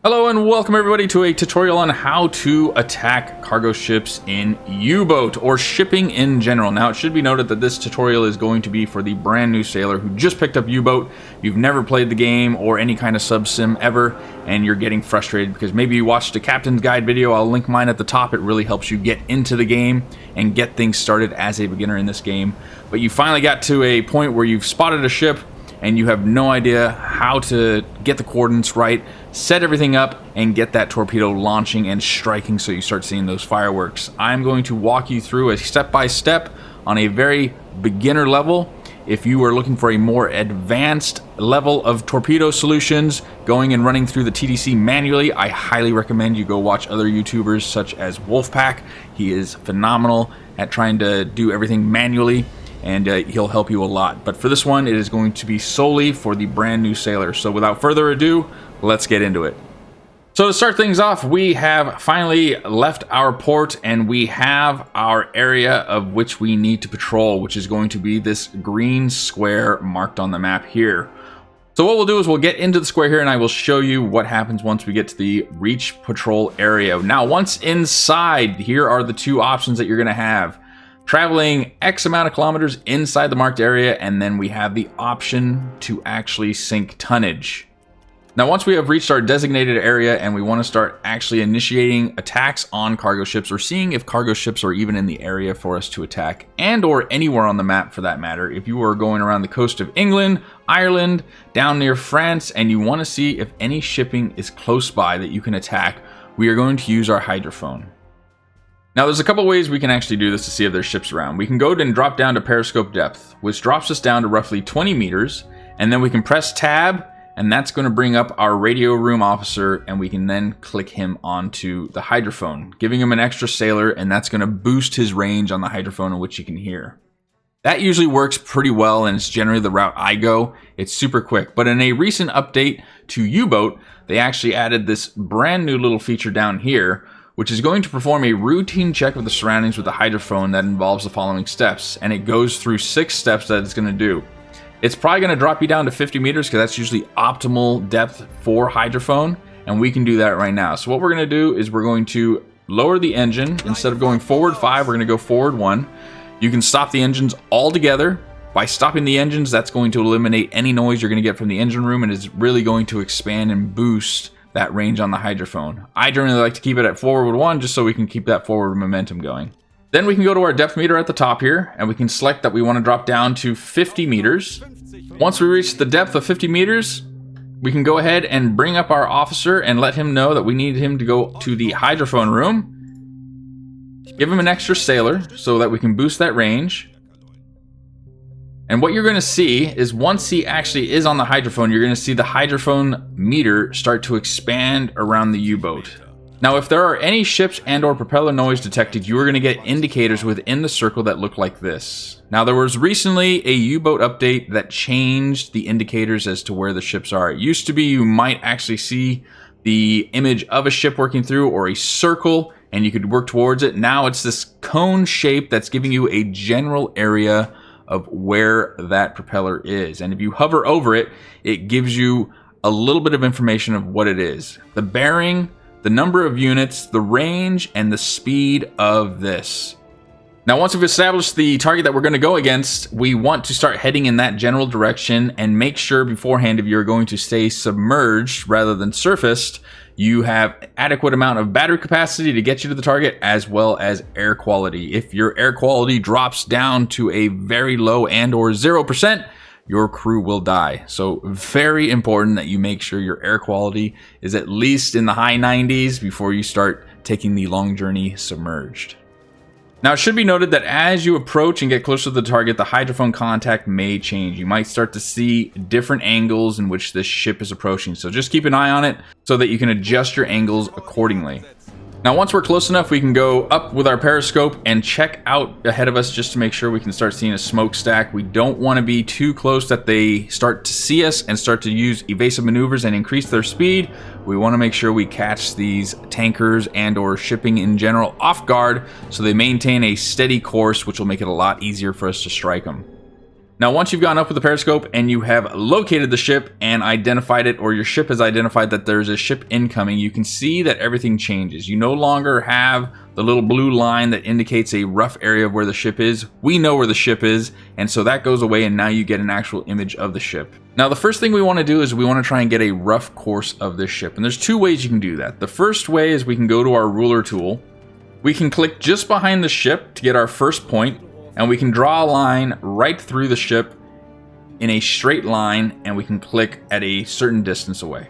Hello and welcome everybody to a tutorial on how to attack cargo ships in U-boat or shipping in general. Now it should be noted that this tutorial is going to be for the brand new sailor who just picked up U-boat. You've never played the game or any kind of sub sim ever, and you're getting frustrated because maybe you watched a captain's guide video. I'll link mine at the top. It really helps you get into the game and get things started as a beginner in this game. But you finally got to a point where you've spotted a ship and you have no idea how to get the coordinates right, set everything up, and get that torpedo launching and striking so you start seeing those fireworks. I'm going to walk you through a step-by-step on a very beginner level. If you are looking for a more advanced level of torpedo solutions, going and running through the TDC manually, I highly recommend you go watch other YouTubers such as Wolfpack. He is phenomenal at trying to do everything manually, and he'll help you a lot. But for this one, it is going to be solely for the brand new sailor. So without further ado, let's get into it. So to start things off, we have finally left our port and we have our area of which we need to patrol, which is going to be this green square marked on the map here. So what we'll do is we'll get into the square here and I will show you what happens once we get to the reach patrol area. Now, once inside, here are the two options that you're gonna have. Traveling X amount of kilometers inside the marked area, and then we have the option to actually sink tonnage. Now, once we have reached our designated area and we want to start actually initiating attacks on cargo ships or seeing if cargo ships are even in the area for us to attack, and or anywhere on the map for that matter, if you are going around the coast of England, Ireland, down near France, and you want to see if any shipping is close by that you can attack, we are going to use our hydrophone. Now, there's a couple ways we can actually do this to see if there's ships around. We can go and drop down to periscope depth, which drops us down to roughly 20 meters, and then we can press tab, and that's going to bring up our radio room officer, and we can then click him onto the hydrophone, giving him an extra sailor, and that's going to boost his range on the hydrophone in which he can hear. That usually works pretty well, and it's generally the route I go. It's super quick. But in a recent update to U-boat, they actually added this brand new little feature down here, which is going to perform a routine check of the surroundings with the hydrophone that involves the following steps, and it goes through 6 steps that it's going to do. It's probably going to drop you down to 50 meters because that's usually optimal depth for hydrophone, and we can do that right now. So what we're going to do is we're going to lower the engine. Instead of going forward 5, we're going to go forward 1. You can stop the engines altogether. By stopping the engines, that's going to eliminate any noise you're going to get from the engine room, and is really going to expand and boost that range on the hydrophone. I generally like to keep it at forward 1 just so we can keep that forward momentum going. Then we can go to our depth meter at the top here, and we can select that we want to drop down to 50 meters. Once we reach the depth of 50 meters, we can go ahead and bring up our officer and let him know that we need him to go to the hydrophone room. Give him an extra sailor so that we can boost that range. And what you're going to see is once he actually is on the hydrophone, you're going to see the hydrophone meter start to expand around the U-boat. Now, if there are any ships and or propeller noise detected, you are going to get indicators within the circle that look like this. Now, there was recently a U-boat update that changed the indicators as to where the ships are. It used to be you might actually see the image of a ship working through or a circle, and you could work towards it. Now it's this cone shape that's giving you a general area of where that propeller is. And if you hover over it, it gives you a little bit of information of what it is. The bearing, the number of units, the range, and the speed of this. Now, once we've established the target that we're going to go against, we want to start heading in that general direction and make sure beforehand, if you're going to stay submerged rather than surfaced, you have adequate amount of battery capacity to get you to the target, as well as air quality. If your air quality drops down to a very low and or 0%, your crew will die. So very important that you make sure your air quality is at least in the high 90s before you start taking the long journey submerged. Now, it should be noted that as you approach and get closer to the target, the hydrophone contact may change. You might start to see different angles in which this ship is approaching. So just keep an eye on it so that you can adjust your angles accordingly. Now, once we're close enough, we can go up with our periscope and check out ahead of us just to make sure we can start seeing a smokestack. We don't want to be too close that they start to see us and start to use evasive maneuvers and increase their speed. We want to make sure we catch these tankers and or shipping in general off guard so they maintain a steady course, which will make it a lot easier for us to strike them. Now, once you've gone up with the periscope and you have located the ship and identified it, or your ship has identified that there's a ship incoming, you can see that everything changes. You no longer have the little blue line that indicates a rough area of where the ship is. We know where the ship is, and so that goes away, and now you get an actual image of the ship. Now, the first thing we want to do is we want to try and get a rough course of this ship, and there's two ways you can do that. The first way is we can go to our ruler tool. We can click just behind the ship to get our first point, and we can draw a line right through the ship in a straight line, and we can click at a certain distance away.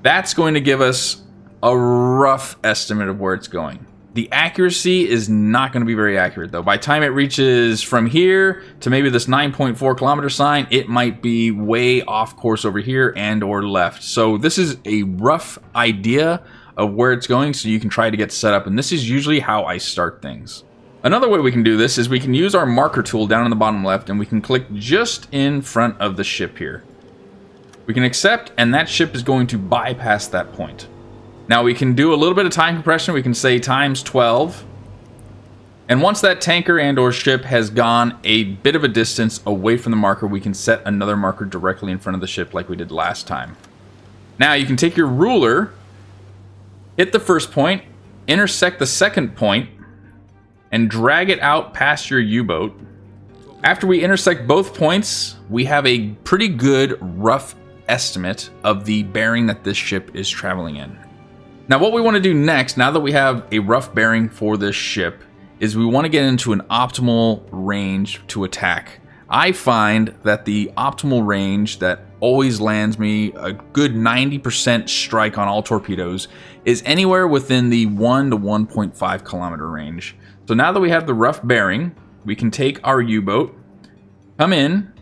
That's going to give us a rough estimate of where it's going. The accuracy is not going to be very accurate, though. By the time it reaches from here to maybe this 9.4 kilometer sign, it might be way off course over here and or left. So this is a rough idea of where it's going, so you can try to get set up, and this is usually how I start things. Another way we can do this is we can use our marker tool down in the bottom left, and we can click just in front of the ship here. We can accept, and that ship is going to bypass that point. Now we can do a little bit of time compression. We can say times 12. And once that tanker and or ship has gone a bit of a distance away from the marker, we can set another marker directly in front of the ship like we did last time. Now you can take your ruler, hit the first point, intersect the second point, and drag it out past your U-boat. After we intersect both points, we have a pretty good rough estimate of the bearing that this ship is traveling in. Now what we want to do next, now that we have a rough bearing for this ship, is we want to get into an optimal range to attack. I find that the optimal range that always lands me a good 90% strike on all torpedoes is anywhere within the 1 to 1.5 kilometer range. So now that we have the rough bearing, we can take our U-boat, come in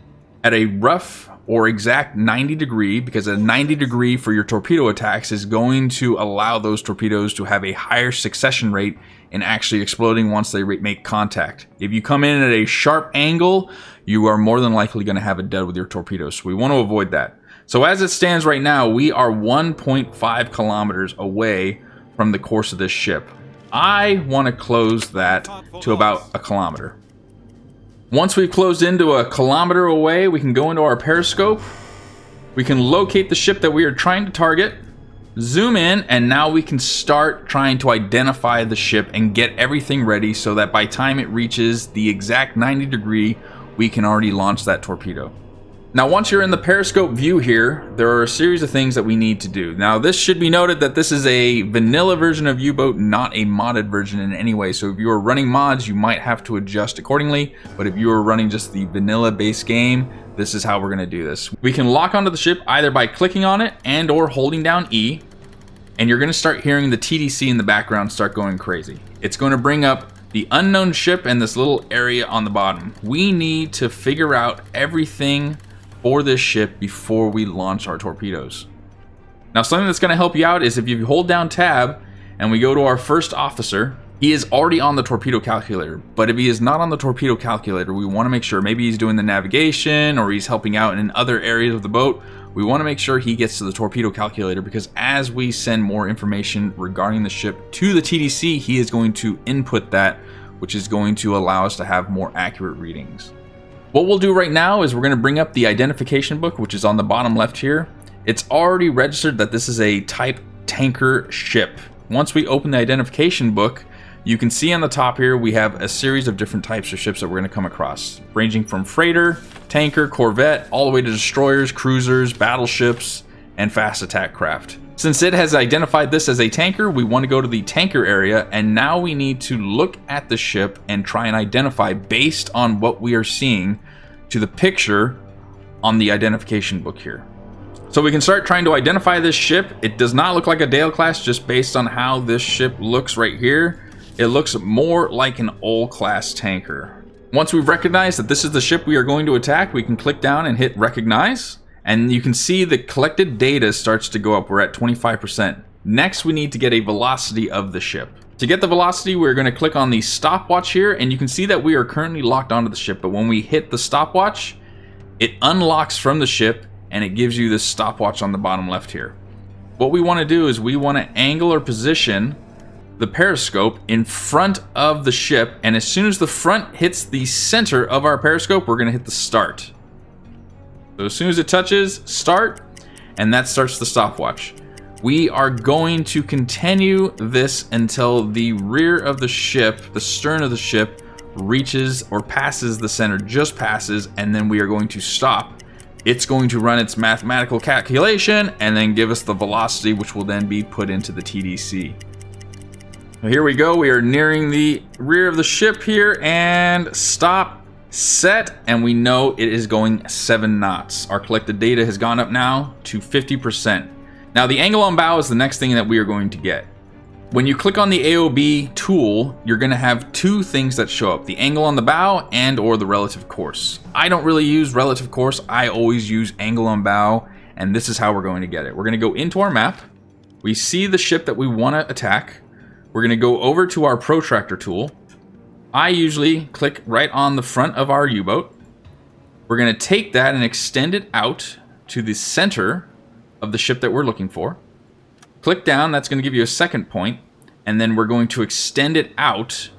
at a rough or exact 90 degree, because a 90 degree for your torpedo attacks is going to allow those torpedoes to have a higher succession rate in actually exploding once they make contact. If you come in at a sharp angle, you are more than likely going to have it dead with your torpedoes. So we want to avoid that. So as it stands right now, we are 1.5 kilometers away from the course of this ship. I want to close that to about a kilometer. Once we've closed into a kilometer away, we can go into our periscope. We can locate the ship that we are trying to target, zoom in, and now we can start trying to identify the ship and get everything ready so that by the time it reaches the exact 90 degree, we can already launch that torpedo. Now, once you're in the periscope view here, there are a series of things that we need to do. Now, this should be noted that this is a vanilla version of U-boat, not a modded version in any way. So if you are running mods, you might have to adjust accordingly. But if you are running just the vanilla base game, this is how we're going to do this. We can lock onto the ship either by clicking on it and or holding down E. And you're going to start hearing the TDC in the background start going crazy. It's going to bring up the unknown ship and this little area on the bottom. We need to figure out everything for this ship before we launch our torpedoes. Now, something that's going to help you out is if you hold down tab and we go to our first officer, he is already on the torpedo calculator. But if he is not on the torpedo calculator, we want to make sure maybe he's doing the navigation or he's helping out in other areas of the boat. We want to make sure he gets to the torpedo calculator, because as we send more information regarding the ship to the TDC, he is going to input that, which is going to allow us to have more accurate readings. What we'll do right now is we're going to bring up the identification book, which is on the bottom left here. It's already registered that this is a type tanker ship. Once we open the identification book, you can see on the top here we have a series of different types of ships that we're going to come across, ranging from freighter, tanker, corvette, all the way to destroyers, cruisers, battleships, and fast attack craft. Since it has identified this as a tanker, we want to go to the tanker area, and now we need to look at the ship and try and identify based on what we are seeing to the picture on the identification book here. So we can start trying to identify this ship. It does not look like a Dale class just based on how this ship looks right here. It looks more like an old class tanker. Once we've recognized that this is the ship we are going to attack, we can click down and hit recognize. And you can see the collected data starts to go up. We're at 25%. Next, we need to get a velocity of the ship. To get the velocity, we're going to click on the stopwatch here, and you can see that we are currently locked onto the ship. But when we hit the stopwatch, it unlocks from the ship, and it gives you this stopwatch on the bottom left here. What we want to do is we want to angle or position the periscope in front of the ship, and as soon as the front hits the center of our periscope, we're going to hit the start. So as soon as it touches start, and that starts the stopwatch. We are going to continue this until the rear of the ship, the stern of the ship, reaches or passes the center, just passes, and then we are going to stop. It's going to run its mathematical calculation and then give us the velocity, which will then be put into the TDC. So here we go. We are nearing the rear of the ship here, and stop, set, and we know it is going 7 knots. Our collected data has gone up now to 50%. Now the angle on bow is the next thing that we are going to get. When you click on the AOB tool, you're going to have 2 things that show up: the angle on the bow and or the relative course. I don't really use relative course. I always use angle on bow, and this is how we're going to get it. We're going to go into our map. We see the ship that we want to attack. We're going to go over to our protractor tool. I usually click right on the front of our U-boat. We're going to take that and extend it out to the center of the ship that we're looking for. Click down, that's going to give you a second point, and then we're going to extend it out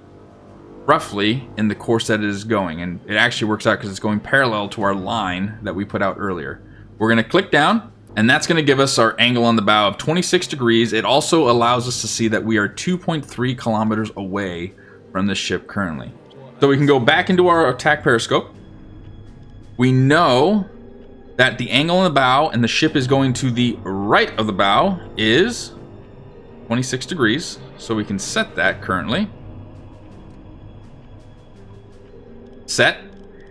roughly in the course that it is going, and it actually works out because it's going parallel to our line that we put out earlier. We're going to click down, and that's going to give us our angle on the bow of 26 degrees. It also allows us to see that we are 2.3 kilometers away from the ship currently. So we can go back into our attack periscope. We know that the angle on the bow and the ship is going to the right of the bow is 26 degrees. So we can set that currently. Set.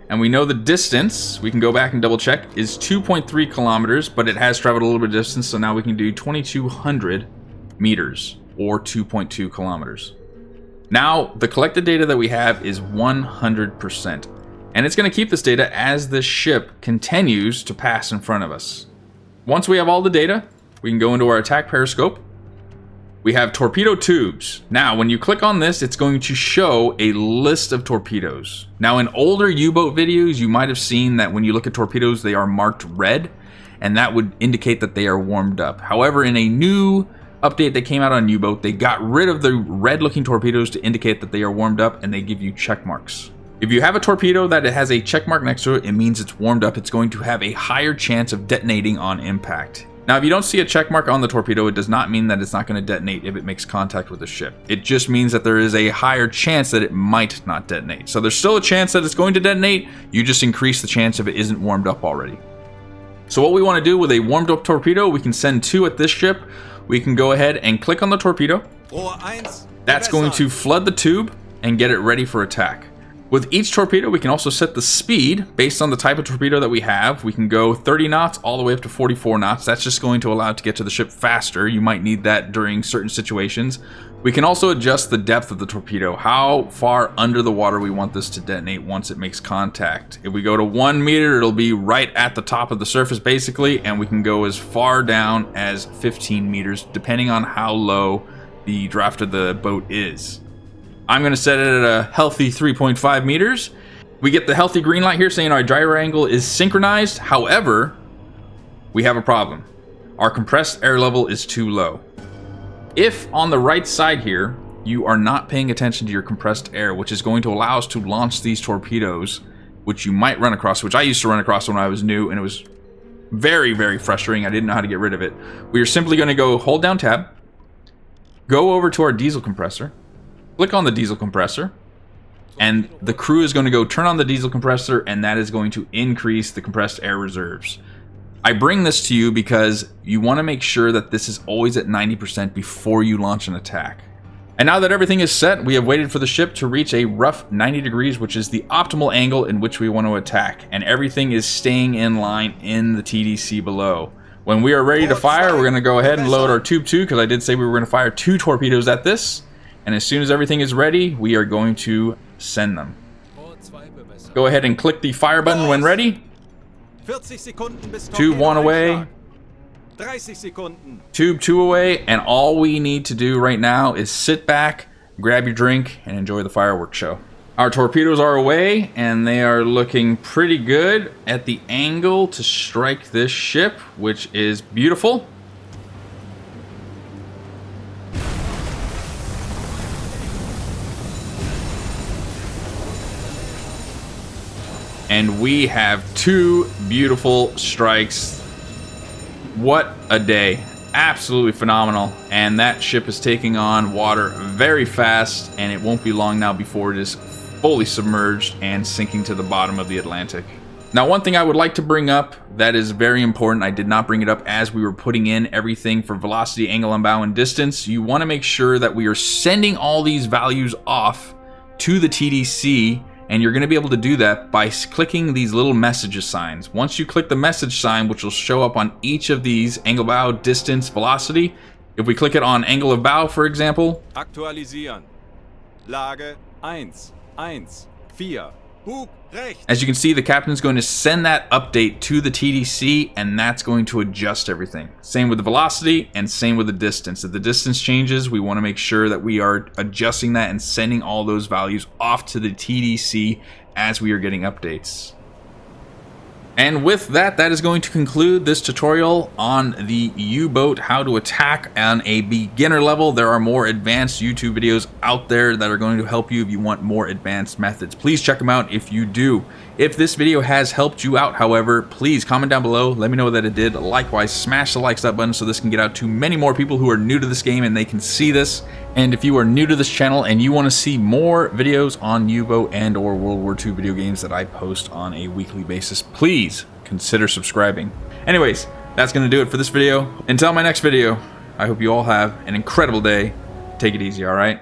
And we know the distance, we can go back and double check, is 2.3 kilometers, but it has traveled a little bit of distance, so now we can do 2,200 meters, or 2.2 kilometers. Now, the collected data that we have is 100%. And it's going to keep this data as the ship continues to pass in front of us. Once we have all the data, we can go into our attack periscope. We have torpedo tubes. Now, when you click on this, it's going to show a list of torpedoes. Now, in older U-boat videos, you might have seen that when you look at torpedoes, they are marked red, and that would indicate that they are warmed up. However, in a new update that came out on U-boat, they got rid of the red-looking torpedoes to indicate that they are warmed up, and they give you check marks. If you have a torpedo that it has a check mark next to it, it means it's warmed up. It's going to have a higher chance of detonating on impact. Now, if you don't see a check mark on the torpedo, it does not mean that it's not going to detonate if it makes contact with the ship. It just means that there is a higher chance that it might not detonate. So there's still a chance that it's going to detonate. You just increase the chance if it isn't warmed up already. So what we want to do with a warmed up torpedo, we can send 2 at this ship. We can go ahead and click on the torpedo. That's going to flood the tube and get it ready for attack. With each torpedo, we can also set the speed based on the type of torpedo that we have. We can go 30 knots all the way up to 44 knots. That's just going to allow it to get to the ship faster. You might need that during certain situations. We can also adjust the depth of the torpedo, how far under the water we want this to detonate once it makes contact. If we go to 1 meter, it'll be right at the top of the surface basically, and we can go as far down as 15 meters depending on how low the draft of the boat is. I'm going to set it at a healthy 3.5 meters. We get the healthy green light here saying our gyro angle is synchronized. However, we have a problem. Our compressed air level is too low. If on the right side here, you are not paying attention to your compressed air, which is going to allow us to launch these torpedoes, which you might run across, which I used to run across when I was new, and it was very, very frustrating. I didn't know how to get rid of it. We are simply going to go hold down tab, go over to our diesel compressor, click on the diesel compressor, and the crew is going to go turn on the diesel compressor, and that is going to increase the compressed air reserves. I bring this to you because you want to make sure that this is always at 90% before you launch an attack. And now that everything is set, we have waited for the ship to reach a rough 90 degrees, which is the optimal angle in which we want to attack. And everything is staying in line in the TDC below. When we are ready to fire, we're going to go ahead and load our tube 2, because I did say we were going to fire 2 torpedoes at this. And as soon as everything is ready, we are going to send them. Go ahead and click the fire button when ready. Tube 1 away. Tube 2 away. And all we need to do right now is sit back, grab your drink, and enjoy the fireworks show. Our torpedoes are away, and they are looking pretty good at the angle to strike this ship, which is beautiful. and we have 2 beautiful strikes. What a day. Absolutely phenomenal. And that ship is taking on water very fast, and it won't be long now before it is fully submerged and sinking to the bottom of the Atlantic. Now, one thing I would like to bring up that is very important, I did not bring it up as we were putting in everything for velocity, angle on bow, and distance. You want to make sure that we are sending all these values off to the TDC, and you're going to be able to do that by clicking these little message signs. Once you click the message sign, which will show up on each of these, angle bow, distance, velocity. If we click it on angle of bow, for example, Aktualisieren. Lage 114. Bug rechts. as you can see, the captain's going to send that update to the TDC, and that's going to adjust everything. Same with the velocity and same with the distance. If the distance changes, we want to make sure that we are adjusting that and sending all those values off to the TDC as we are getting updates. And with that, that is going to conclude this tutorial on the U-boat, how to attack on a beginner level. There are more advanced YouTube videos out there that are going to help you if you want more advanced methods. Please check them out if you do. If this video has helped you out, however, please comment down below. Let me know that it did. Likewise, smash the like button so this can get out to many more people who are new to this game and they can see this. And if you are new to this channel and you want to see more videos on U-boat and or World War II video games that I post on a weekly basis, please consider subscribing. Anyways, that's going to do it for this video. Until my next video, I hope you all have an incredible day. Take it easy, all right?